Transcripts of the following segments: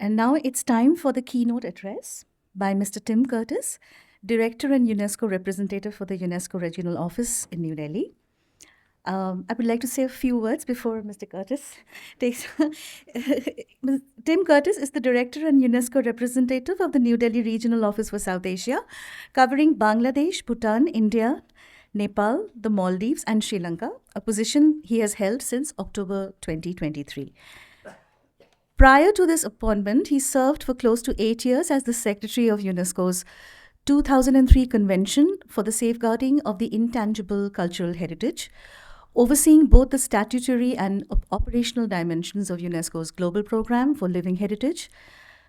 And now it's time for the keynote address by Mr. Tim Curtis, Director and UNESCO Representative for the UNESCO Regional Office in New Delhi. I would like to say a few words before Mr. Curtis takes. Tim Curtis is the Director and UNESCO Representative of the New Delhi Regional Office for South Asia, covering Bangladesh, Bhutan, India, Nepal, the Maldives, and Sri Lanka, a position he has held since October 2023. Prior to this appointment, he served for close to 8 years as the Secretary of UNESCO's 2003 Convention for the Safeguarding of the Intangible Cultural Heritage, overseeing both the statutory and operational dimensions of UNESCO's Global Program for Living Heritage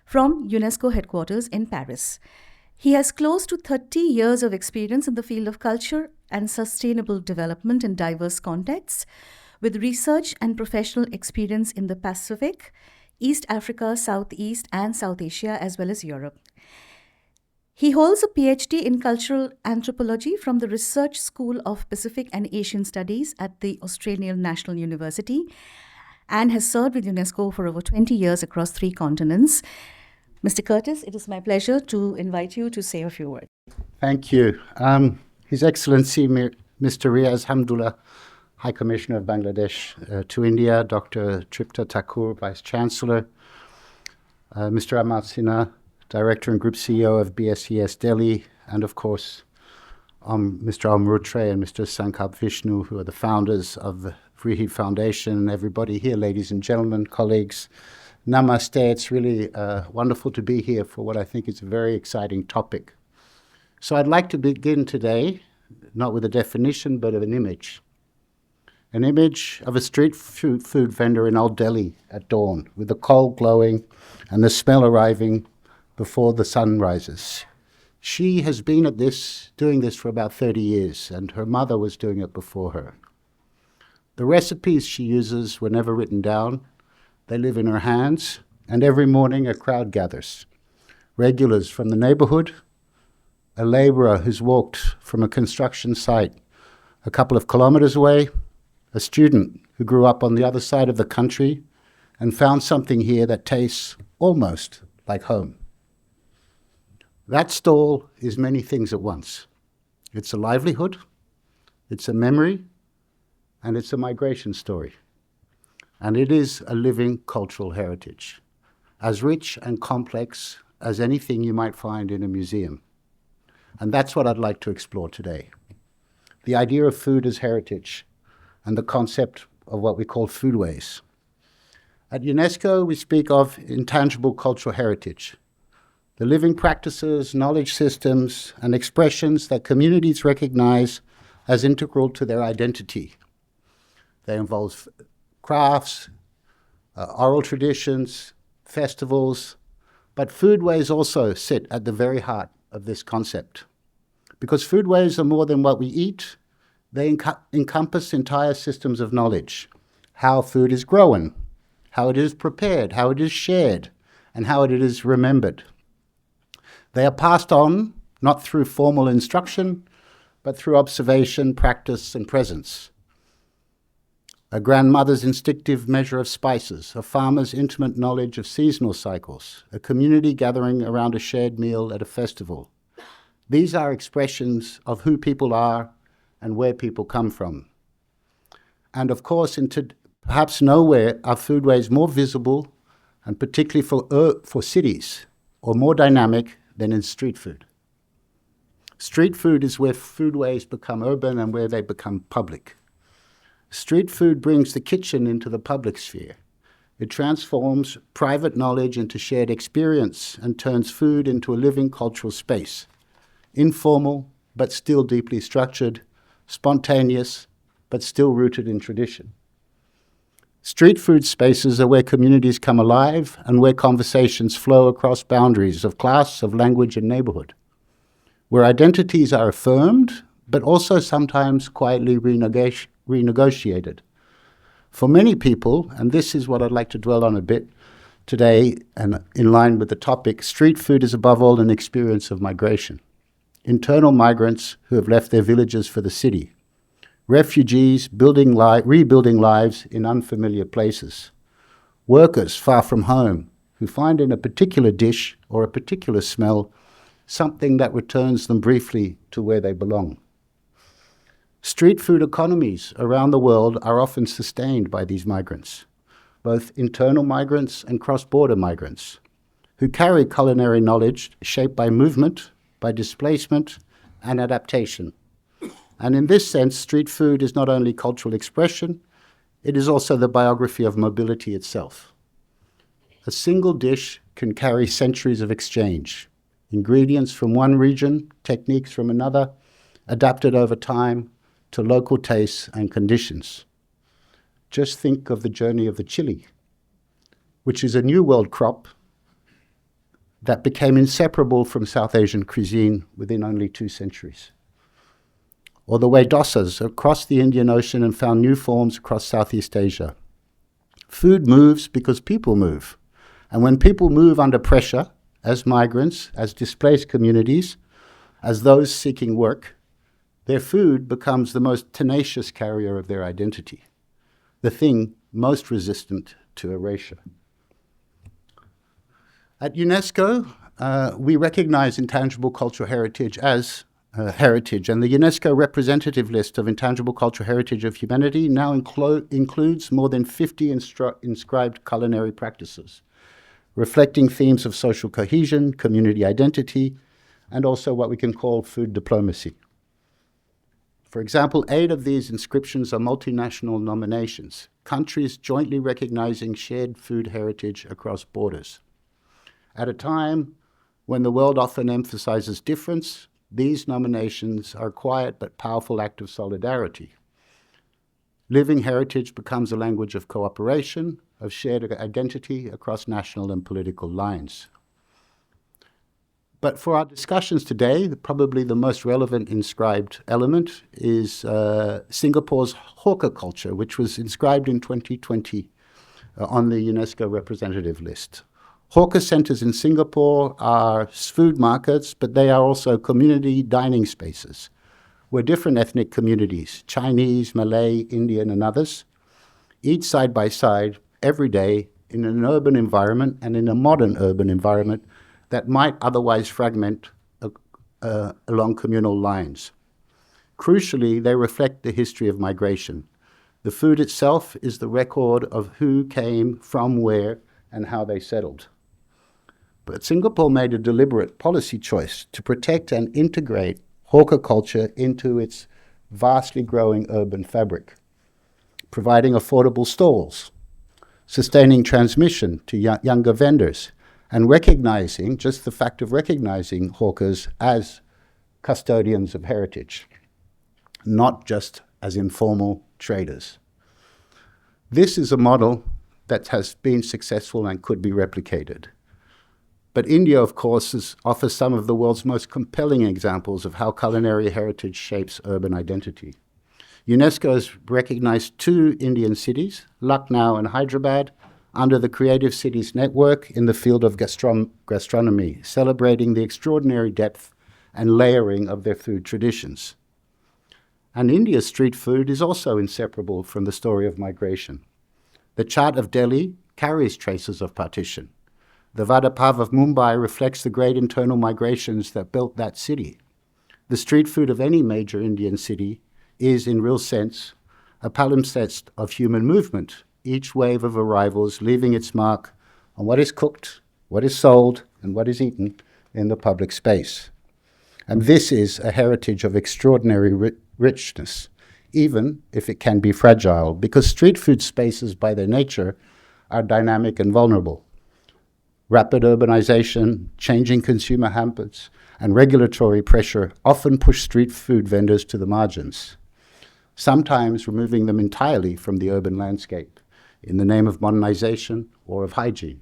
from UNESCO headquarters in Paris. He has close to 30 years of experience in the field of culture and sustainable development in diverse contexts, with research and professional experience in the Pacific, East Africa, Southeast, and South Asia, as well as Europe. He holds a PhD in cultural anthropology from the Research School of Pacific and Asian Studies at the Australian National University and has served with UNESCO for over 20 years across 3 continents. Mr. Curtis, it is my pleasure to invite you to say a few words. Thank you. His Excellency Mr. Riaz Hamdullah, High Commissioner of Bangladesh to India, Dr. Tripta Thakur, Vice Chancellor, Mr. Amar Sinha, Director and Group CEO of BSES Delhi, and of course, Mr. Amrutre and Mr. Sankap Vishnu, who are the founders of the Vrihi Foundation, everybody here, ladies and gentlemen, colleagues. Namaste. It's really wonderful to be here for what I think is a very exciting topic. So I'd like to begin today, not with a definition, but of an image. An image of a street food vendor in Old Delhi at dawn, with the coal glowing and the smell arriving before the sun rises. She has been doing this for about 30 years, and her mother was doing it before her. The recipes she uses were never written down. They live in her hands, and every morning a crowd gathers. Regulars from the neighborhood, a laborer who's walked from a construction site a couple of kilometers away, a student who grew up on the other side of the country and found something here that tastes almost like home. That stall is many things at once. It's a livelihood, it's a memory, and it's a migration story. And it is a living cultural heritage, as rich and complex as anything you might find in a museum. And that's what I'd like to explore today. The idea of food as heritage and the concept of what we call foodways. At UNESCO, we speak of intangible cultural heritage, the living practices, knowledge systems, and expressions that communities recognize as integral to their identity. They involve crafts, oral traditions, festivals, but foodways also sit at the very heart of this concept. Because foodways are more than what we eat, they encompass entire systems of knowledge, how food is grown, how it is prepared, how it is shared, and how it is remembered. They are passed on, not through formal instruction, but through observation, practice, and presence. A grandmother's instinctive measure of spices, a farmer's intimate knowledge of seasonal cycles, a community gathering around a shared meal at a festival. These are expressions of who people are and where people come from. And of course, perhaps nowhere are foodways more visible, and particularly for cities, or more dynamic than in street food. Street food is where foodways become urban and where they become public. Street food brings the kitchen into the public sphere. It transforms private knowledge into shared experience and turns food into a living cultural space, informal but still deeply structured, spontaneous but still rooted in tradition. Street food spaces are where communities come alive and where conversations flow across boundaries of class, of language, and neighborhood, where identities are affirmed but also sometimes quietly renegotiated. For many people, and this is what I'd like to dwell on a bit today, and in line with the topic, street food is above all an experience of migration. Internal migrants who have left their villages for the city. Refugees rebuilding lives in unfamiliar places. Workers far from home who find in a particular dish or a particular smell something that returns them briefly to where they belong. Street food economies around the world are often sustained by these migrants, both internal migrants and cross-border migrants, who carry culinary knowledge shaped by movement, by displacement, and adaptation. And in this sense, street food is not only cultural expression, it is also the biography of mobility itself. A single dish can carry centuries of exchange, ingredients from one region, techniques from another, adapted over time to local tastes and conditions. Just think of the journey of the chili, which is a New World crop that became inseparable from South Asian cuisine within only 2 centuries. Or the way dosas across the Indian Ocean and found new forms across Southeast Asia. Food moves because people move. And when people move under pressure, as migrants, as displaced communities, as those seeking work, their food becomes the most tenacious carrier of their identity, the thing most resistant to erasure. At UNESCO, we recognize intangible cultural heritage as heritage, and the UNESCO representative list of intangible cultural heritage of humanity now includes more than 50 inscribed culinary practices, reflecting themes of social cohesion, community identity, and also what we can call food diplomacy. For example, 8 of these inscriptions are multinational nominations, countries jointly recognizing shared food heritage across borders. At a time when the world often emphasizes difference, these nominations are a quiet but powerful act of solidarity. Living heritage becomes a language of cooperation, of shared identity across national and political lines. But for our discussions today, probably the most relevant inscribed element is Singapore's hawker culture, which was inscribed in 2020 on the UNESCO representative list. Hawker centers in Singapore are food markets, but they are also community dining spaces where different ethnic communities, Chinese, Malay, Indian, and others, eat side by side every day in an urban environment and in a modern urban environment that might otherwise fragment along communal lines. Crucially, they reflect the history of migration. The food itself is the record of who came from where and how they settled. But Singapore made a deliberate policy choice to protect and integrate hawker culture into its vastly growing urban fabric, providing affordable stalls, sustaining transmission to younger vendors, and recognizing, just the fact of recognizing hawkers as custodians of heritage, not just as informal traders. This is a model that has been successful and could be replicated. But India, of course, offers some of the world's most compelling examples of how culinary heritage shapes urban identity. UNESCO has recognized 2 Indian cities, Lucknow and Hyderabad, under the Creative Cities Network in the field of gastronomy, celebrating the extraordinary depth and layering of their food traditions. And India's street food is also inseparable from the story of migration. The Chaat of Delhi carries traces of partition. The Vada Pav of Mumbai reflects the great internal migrations that built that city. The street food of any major Indian city is, in real sense, a palimpsest of human movement, each wave of arrivals leaving its mark on what is cooked, what is sold, and what is eaten in the public space. And this is a heritage of extraordinary richness, even if it can be fragile, because street food spaces by their nature are dynamic and vulnerable. Rapid urbanization, changing consumer habits, and regulatory pressure often push street food vendors to the margins, sometimes removing them entirely from the urban landscape in the name of modernization or of hygiene.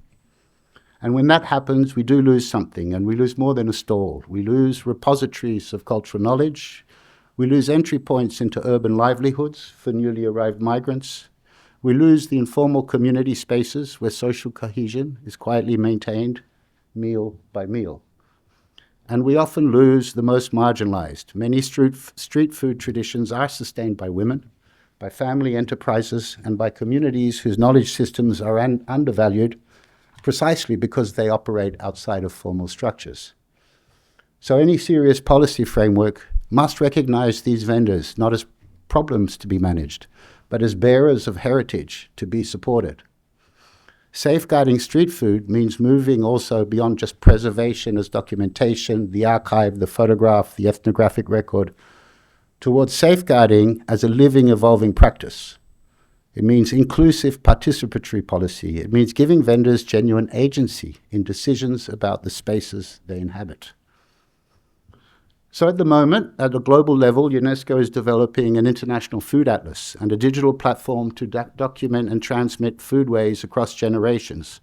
And when that happens, we do lose something, and we lose more than a stall. We lose repositories of cultural knowledge. We lose entry points into urban livelihoods for newly arrived migrants. We lose the informal community spaces where social cohesion is quietly maintained meal by meal. And we often lose the most marginalized. Many street food traditions are sustained by women, by family enterprises, and by communities whose knowledge systems are undervalued precisely because they operate outside of formal structures. So any serious policy framework must recognize these vendors not as problems to be managed, but as bearers of heritage to be supported. Safeguarding street food means moving also beyond just preservation as documentation, the archive, the photograph, the ethnographic record, towards safeguarding as a living, evolving practice. It means inclusive participatory policy. It means giving vendors genuine agency in decisions about the spaces they inhabit. So at the moment, at a global level, UNESCO is developing an international food atlas and a digital platform to document and transmit foodways across generations,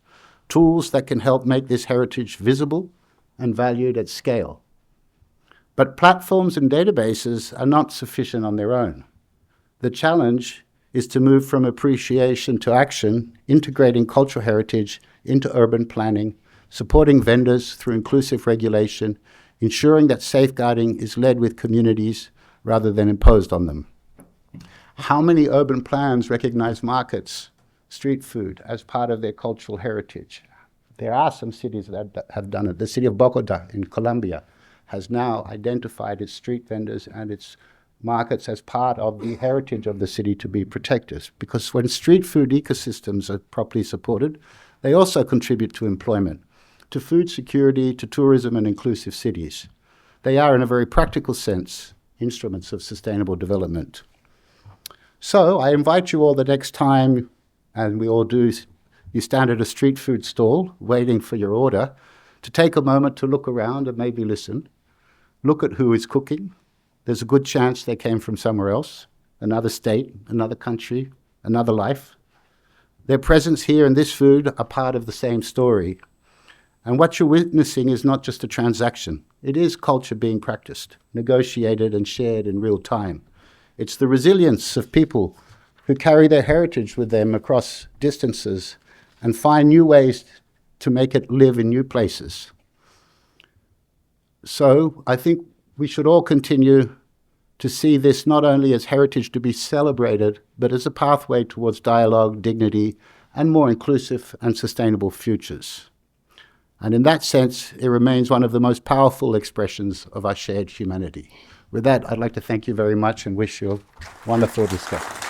tools that can help make this heritage visible and valued at scale. But platforms and databases are not sufficient on their own. The challenge is to move from appreciation to action, integrating cultural heritage into urban planning, supporting vendors through inclusive regulation, ensuring that safeguarding is led with communities rather than imposed on them. How many urban plans recognize markets, street food, as part of their cultural heritage? There are some cities that have done it. The city of Bogota in Colombia has now identified its street vendors and its markets as part of the heritage of the city to be protected. Because when street food ecosystems are properly supported, they also contribute to employment, to food security, to tourism and inclusive cities. They are, in a very practical sense, instruments of sustainable development. So I invite you all the next time, and we all do, you stand at a street food stall waiting for your order, to take a moment to look around and maybe listen. Look at who is cooking. There's a good chance they came from somewhere else, another state, another country, another life. Their presence here and this food are part of the same story. And what you're witnessing is not just a transaction. It is culture being practiced, negotiated and shared in real time. It's the resilience of people who carry their heritage with them across distances and find new ways to make it live in new places. So I think we should all continue to see this not only as heritage to be celebrated, but as a pathway towards dialogue, dignity, and more inclusive and sustainable futures. And in that sense, it remains one of the most powerful expressions of our shared humanity. With that, I'd like to thank you very much and wish you a wonderful discussion.